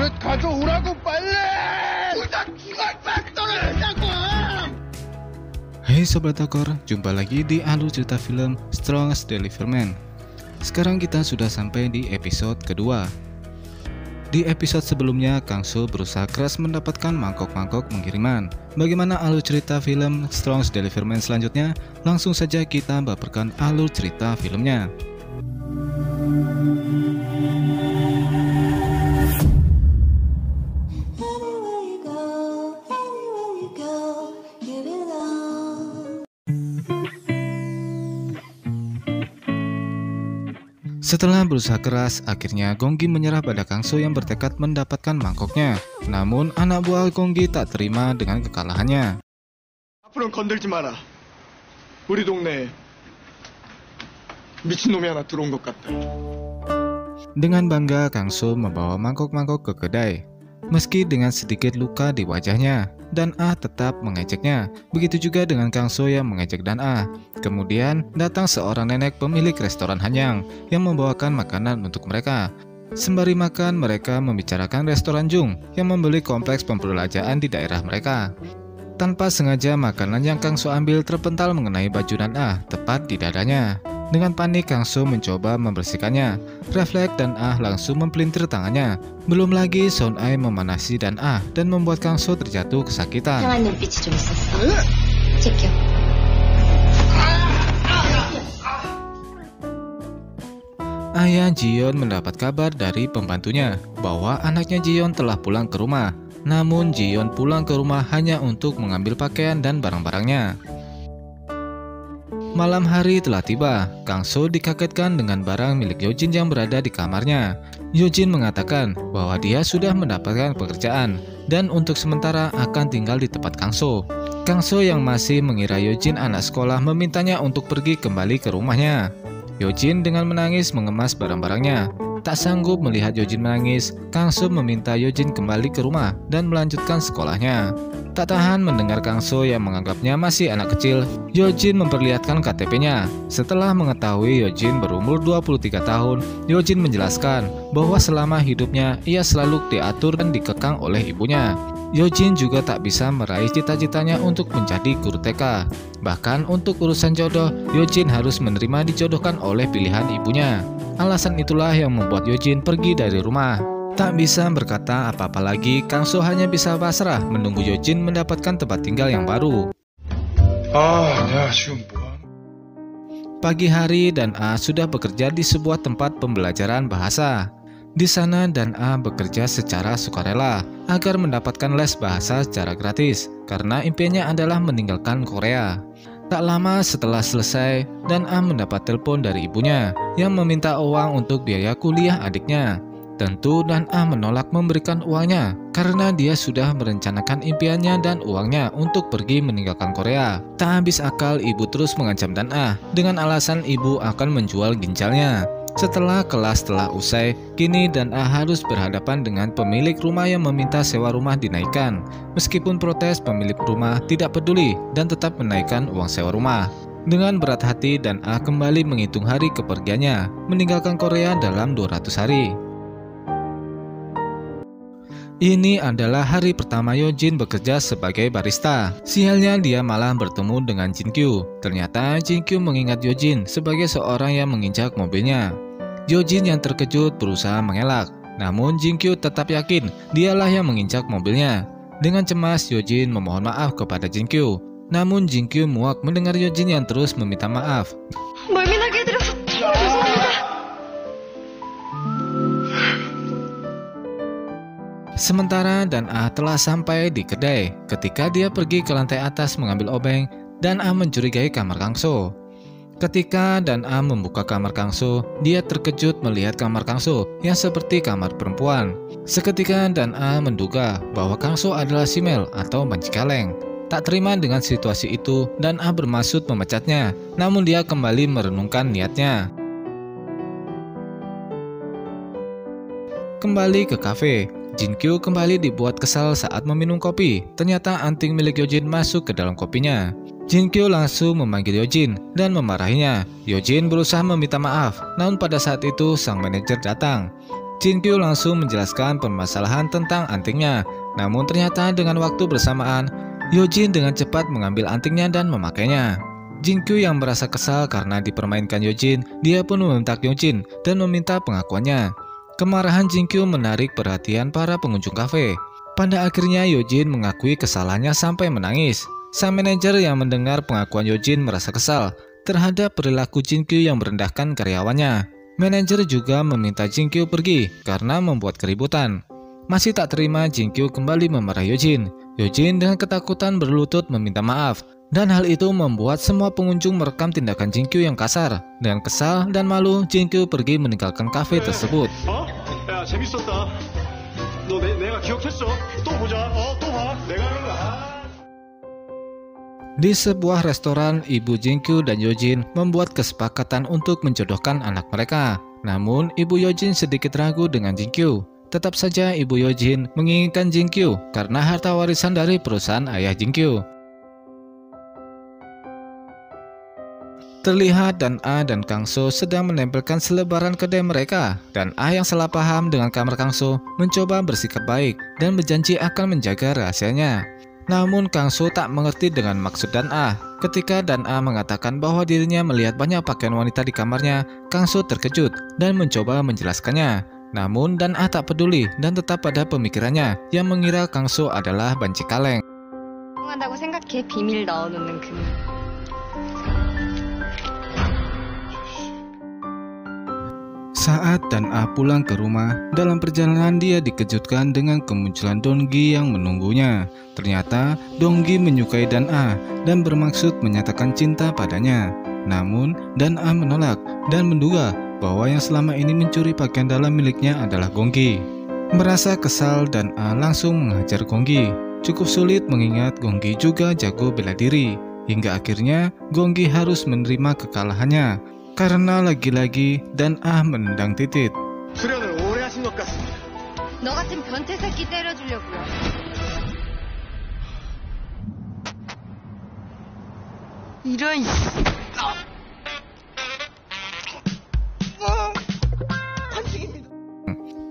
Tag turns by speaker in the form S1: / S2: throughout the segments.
S1: 그릇 가져오라고 빨리! 우다 죽을 빡도를 했다고!
S2: Hai Sobat Tokor, jumpa lagi di alur cerita film Strongest Deliverment. Sekarang kita sudah sampai di episode kedua. Di episode sebelumnya, Kang So berusaha keras mendapatkan mangkok-mangkok pengiriman. Bagaimana alur cerita film Strongest Deliverment selanjutnya? Langsung saja kita baperkan alur cerita filmnya. Setelah berusaha keras, akhirnya Gonggi menyerah pada Kang So yang bertekad mendapatkan mangkoknya. Namun, anak buah Gonggi tak terima dengan kekalahannya.
S1: 앞으로는 건들지 마라. 우리 동네에 미친놈이 하나 들어온 것 같다.
S2: Dengan bangga, Kang So membawa mangkok-mangkok ke kedai. Meski dengan sedikit luka di wajahnya, Dan Ah tetap mengejeknya. Begitu juga dengan Kang So yang mengejek Dan Ah. Kemudian datang seorang nenek pemilik restoran Hanyang yang membawakan makanan untuk mereka. Sembari makan, mereka membicarakan restoran Jung yang membeli kompleks pemperbelanjaan di daerah mereka. Tanpa sengaja, makanan yang Kang So ambil terpental mengenai baju Dan Ah, tepat di dadanya. Dengan panik, Kang So mencoba membersihkannya. Refleks Dan Ah langsung mempelintir tangannya. Belum lagi Son Ai memanasi Dan Ah dan membuat Kang So terjatuh kesakitan.
S3: 이상한 눈빛이 좀 있었어. 제껴.
S2: Ayah Jiyeon mendapat kabar dari pembantunya bahwa anaknya Jiyeon telah pulang ke rumah. Namun Jiyeon pulang ke rumah hanya untuk mengambil pakaian dan barang-barangnya. Malam hari telah tiba. Kang So dikagetkan dengan barang milik Yojin yang berada di kamarnya. Yojin mengatakan bahwa dia sudah mendapatkan pekerjaan dan untuk sementara akan tinggal di tempat Kang So. Kang So yang masih mengira Yojin anak sekolah memintanya untuk pergi kembali ke rumahnya. Yojin dengan menangis mengemas barang-barangnya. Tak sanggup melihat Yojin menangis, Kang So meminta Yojin kembali ke rumah dan melanjutkan sekolahnya. Tak tahan mendengar Kang So yang menganggapnya masih anak kecil, Yojin memperlihatkan KTP-nya. Setelah mengetahui Yojin berumur 23 tahun, Yojin menjelaskan bahwa selama hidupnya ia selalu diatur dan dikekang oleh ibunya. Yojin juga tak bisa meraih cita-citanya untuk menjadi guru TK. Bahkan untuk urusan jodoh, Yojin harus menerima dijodohkan oleh pilihan ibunya. Alasan itulah yang membuat Yojin pergi dari rumah. Tak bisa berkata apa-apa lagi, Kang So hanya bisa pasrah menunggu Yojin mendapatkan tempat tinggal yang baru. Pagi hari, Dan Ah sudah bekerja di sebuah tempat pembelajaran bahasa. Di sana Dan Ah bekerja secara sukarela agar mendapatkan les bahasa secara gratis karena impiannya adalah meninggalkan Korea. Tak lama setelah selesai, Dan Ah mendapat telepon dari ibunya yang meminta uang untuk biaya kuliah adiknya. Tentu Dan Ah menolak memberikan uangnya karena dia sudah merencanakan impiannya dan uangnya untuk pergi meninggalkan Korea. Tak habis akal, ibu terus mengancam Dan Ah dengan alasan ibu akan menjual ginjalnya. Setelah kelas telah usai, kini Dan Ah harus berhadapan dengan pemilik rumah yang meminta sewa rumah dinaikkan. Meskipun protes, pemilik rumah tidak peduli dan tetap menaikkan uang sewa rumah. Dengan berat hati, Dan Ah kembali menghitung hari kepergiannya, meninggalkan Korea dalam 200 hari. Ini adalah hari pertama Yojin bekerja sebagai barista. Sialnya dia malah bertemu dengan Jin Kyu. Ternyata Jin Kyu mengingat Yojin sebagai seorang yang menginjak mobilnya. Yojin yang terkejut berusaha mengelak. Namun Jin Kyu tetap yakin dialah yang menginjak mobilnya. Dengan cemas Yojin memohon maaf kepada Jin Kyu. Namun Jin Kyu muak mendengar Yojin yang terus meminta maaf.
S3: 멀미나게 해드려서 죄송합니다.
S2: Sementara Dan Ah telah sampai di kedai. Ketika dia pergi ke lantai atas mengambil obeng, Dan Ah mencurigai kamar Kang So. Ketika Dan Ah membuka kamar Kang So, dia terkejut melihat kamar Kang So yang seperti kamar perempuan. Seketika Dan Ah menduga bahwa Kang So adalah simel atau banci kaleng. Tak terima dengan situasi itu, Dan Ah bermaksud memecatnya. Namun dia kembali merenungkan niatnya. Kembali ke kafe, Jin Kyu kembali dibuat kesal saat meminum kopi. Ternyata anting milik Yojin masuk ke dalam kopinya. Jin Kyu langsung memanggil Yojin dan memarahinya. Yojin berusaha meminta maaf, namun pada saat itu sang manajer datang. Jin-kyu langsung menjelaskan permasalahan tentang antingnya. Namun ternyata dengan waktu bersamaan, Yojin dengan cepat mengambil antingnya dan memakainya. Jin-kyu yang merasa kesal karena dipermainkan Yojin, dia pun membentak Yojin dan meminta pengakuannya. Kemarahan Jin-kyu menarik perhatian para pengunjung kafe. Pada akhirnya Yojin mengakui kesalahannya sampai menangis. Sang manajer yang mendengar pengakuan Yojin merasa kesal terhadap perilaku Jin-kyu yang merendahkan karyawannya. Manajer juga meminta Jin-kyu pergi karena membuat keributan. Masih tak terima, Jin-kyu kembali memarahi Yojin. Yojin dengan ketakutan berlutut meminta maaf. Dan hal itu membuat semua pengunjung merekam tindakan Jin-kyu yang kasar. Dengan kesal dan malu, Jin-kyu pergi meninggalkan kafe tersebut.
S1: 야, 재밌었다. 너 내가 기억했어. 또 보자. 또 봐. 내가 하는 거야.
S2: Di sebuah restoran, ibu Jin-kyu dan Yojin membuat kesepakatan untuk menjodohkan anak mereka. Namun, ibu Yojin sedikit ragu dengan Jin-kyu. Tetap saja ibu Yojin menginginkan Jin-kyu karena harta warisan dari perusahaan ayah Jin-kyu. Terlihat Dan-a dan Kang-so sedang menempelkan selebaran kedai mereka. Dan-a yang salah paham dengan kamar Kang-so mencoba bersikap baik dan berjanji akan menjaga rahasianya. Namun Kang-so tak mengerti dengan maksud Dan-a. Ketika Dan-a mengatakan bahwa dirinya melihat banyak pakaian wanita di kamarnya, Kang-so terkejut dan mencoba menjelaskannya. Namun Dan-a tak peduli dan tetap pada pemikirannya yang mengira Kang-so adalah banci kaleng.
S3: 한다고 생각해. 비밀 넣어놓는 그.
S2: Saat Dan-a pulang ke rumah, dalam perjalanan dia dikejutkan dengan kemunculan Dong-gi yang menunggunya. Ternyata Dong-gi menyukai Dan-a dan bermaksud menyatakan cinta padanya. Namun Dan-a menolak dan menduga bahwa yang selama ini mencuri pakaian dalam miliknya adalah Gong-gi. Merasa kesal, Dan-a langsung menghajar Gong-gi. Cukup sulit mengingat Gong-gi juga jago bela diri. Hingga akhirnya Gong-gi harus menerima kekalahannya. Karena lagi-lagi Dan-a menendang titit.
S1: 수련을 오래 하신 것 같습니다.
S3: 너 같은 변태 새끼 때려주려고요. 이런.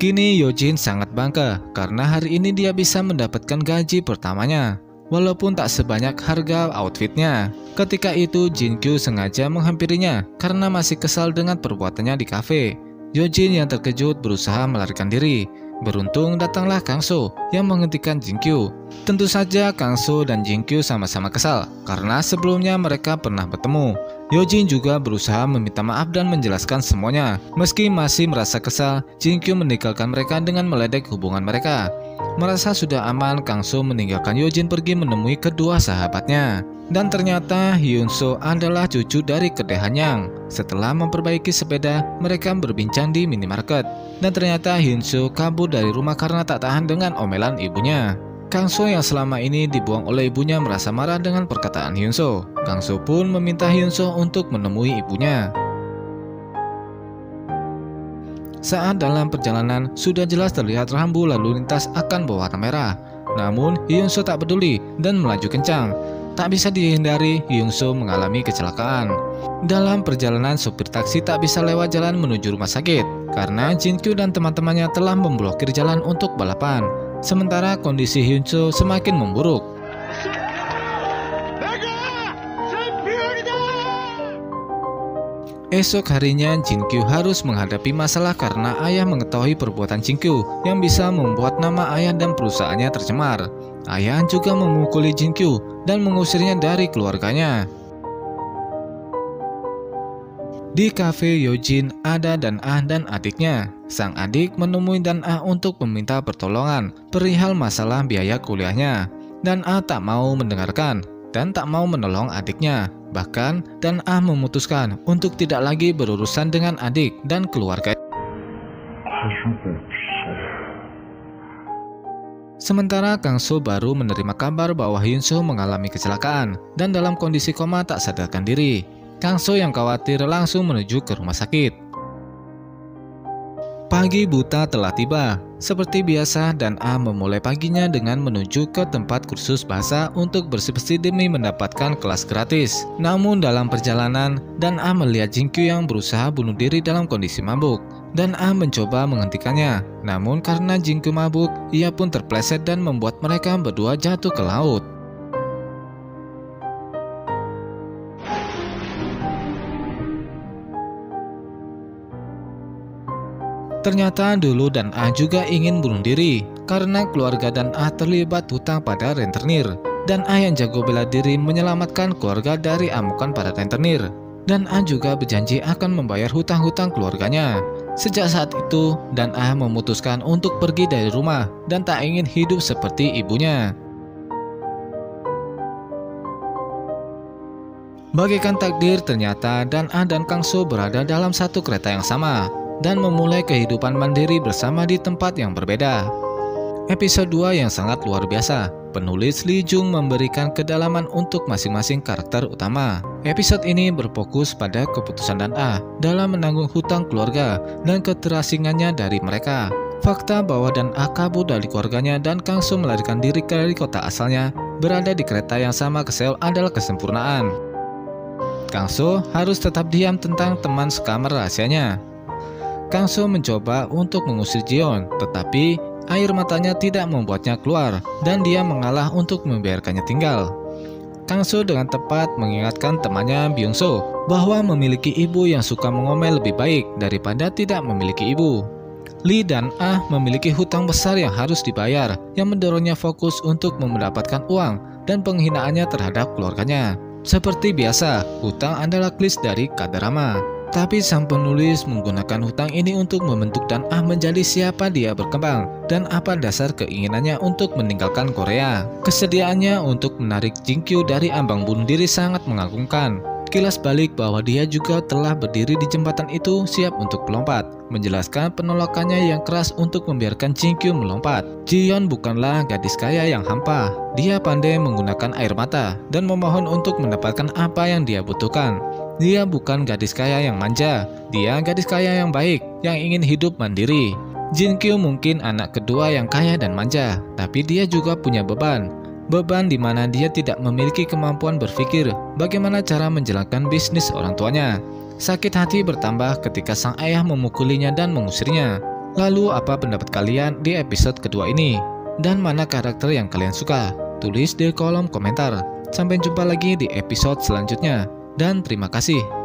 S2: Kini Yojin sangat bangga karena hari ini dia bisa mendapatkan gaji pertamanya. Walaupun tak sebanyak harga outfitnya. Ketika itu Jin-kyu sengaja menghampirinya karena masih kesal dengan perbuatannya di kafe. Yojin yang terkejut berusaha melarikan diri. Beruntung datanglah Kang-so yang menghentikan Jin-kyu. Tentu saja Kang-so dan Jin-kyu sama-sama kesal karena sebelumnya mereka pernah bertemu. Yojin juga berusaha meminta maaf dan menjelaskan semuanya. Meski masih merasa kesal, Jin-kyu meninggalkan mereka dengan meledek hubungan mereka. Merasa sudah aman, Kang-so meninggalkan Yojin pergi menemui kedua sahabatnya. Dan ternyata Hyun-so adalah cucu dari kedai Hanyang. Setelah memperbaiki sepeda, mereka berbincang di minimarket. Dan ternyata Hyun-so kabur dari rumah karena tak tahan dengan omelan ibunya. Kang-so yang selama ini dibuang oleh ibunya merasa marah dengan perkataan Hyun-so. Kang-so pun meminta Hyun-so untuk menemui ibunya. Saat dalam perjalanan, sudah jelas terlihat rambu lalu lintas akan berwarna merah. Namun, Hyun-so tak peduli dan melaju kencang. Tak bisa dihindari, Hyun-so mengalami kecelakaan. Dalam perjalanan, sopir taksi tak bisa lewat jalan menuju rumah sakit karena Jin-kyu dan teman-temannya telah memblokir jalan untuk balapan. Sementara kondisi Hyun-so semakin memburuk. Esok harinya Jin-kyu harus menghadapi masalah karena ayah mengetahui perbuatan Jin-kyu yang bisa membuat nama ayah dan perusahaannya tercemar. Ayah juga memukuli Jin-kyu dan mengusirnya dari keluarganya. Di kafe Yojin ada Dan-a dan adiknya. Sang adik menemui Dan-a untuk meminta pertolongan perihal masalah biaya kuliahnya. Dan-a tak mau mendengarkan dan tak mau menolong adiknya. Bahkan Dan-a memutuskan untuk tidak lagi berurusan dengan adik dan keluarga. Sementara Kang-so baru menerima kabar bahwa Hyun-so mengalami kecelakaan dan dalam kondisi koma tak sadarkan diri. Kang-so yang khawatir langsung menuju ke rumah sakit. Pagi buta telah tiba. Seperti biasa, Dan-a memulai paginya dengan menuju ke tempat kursus bahasa untuk bersih-bersih demi mendapatkan kelas gratis. Namun dalam perjalanan, Dan-a melihat Jin-kyu yang berusaha bunuh diri dalam kondisi mabuk. dan Ah mencoba menghentikannya. Namun karena Jin-kyu mabuk, ia pun terpleset dan membuat mereka berdua jatuh ke laut. Ternyata dulu dan Ah juga ingin bunuh diri karena keluarga dan Ah terlibat hutang pada rentenir, dan Ah yang jago bela diri menyelamatkan keluarga dari amukan para rentenir, dan Ah juga berjanji akan membayar hutang-hutang keluarganya. Sejak saat itu, dan Ah memutuskan untuk pergi dari rumah dan tak ingin hidup seperti ibunya. Bagaikan takdir, ternyata dan Ah dan Kang So berada dalam satu kereta yang sama dan memulai kehidupan mandiri bersama di tempat yang berbeda. Episode 2 yang sangat luar biasa. Penulis Lee Jung memberikan kedalaman untuk masing-masing karakter utama. Episode ini berfokus pada keputusan dan Ah dalam menanggung hutang keluarga dan keterasingannya dari mereka. Fakta bahwa dan Ah kabur dari keluarganya dan Kang So melarikan diri dari kota asalnya berada di kereta yang sama ke Seoul adalah kesempurnaan. Kang So harus tetap diam tentang teman sekamar rahasianya. Kang So mencoba untuk mengusir Jion, tetapi air matanya tidak membuatnya keluar dan dia mengalah untuk membiarkannya tinggal. Kang So dengan tepat mengingatkan temannya Byung So bahwa memiliki ibu yang suka mengomel lebih baik daripada tidak memiliki ibu. Lee dan Ah memiliki hutang besar yang harus dibayar, yang mendorongnya fokus untuk mendapatkan uang dan penghinaannya terhadap keluarganya. Seperti biasa, hutang adalah klis dari K-drama. Tapi sang penulis menggunakan hutang ini untuk membentuk dan Ah menjadi siapa dia berkembang dan apa dasar keinginannya untuk meninggalkan Korea. Kesediaannya untuk menarik Jin-kyu dari ambang bunuh diri sangat mengagumkan. Kilas balik bahwa dia juga telah berdiri di jembatan itu siap untuk melompat, menjelaskan penolakannya yang keras untuk membiarkan Jin-kyu melompat. Jiyeon bukanlah gadis kaya yang hampa. Dia pandai menggunakan air mata dan memohon untuk mendapatkan apa yang dia butuhkan. Dia bukan gadis kaya yang manja, dia gadis kaya yang baik, yang ingin hidup mandiri. Jin-kyu mungkin anak kedua yang kaya dan manja, tapi dia juga punya beban. Beban di mana dia tidak memiliki kemampuan berpikir bagaimana cara menjalankan bisnis orang tuanya. Sakit hati bertambah ketika sang ayah memukulinya dan mengusirnya. Lalu apa pendapat kalian di episode kedua ini? Dan mana karakter yang kalian suka? Tulis di kolom komentar. Sampai jumpa lagi di episode selanjutnya. Dan terima kasih.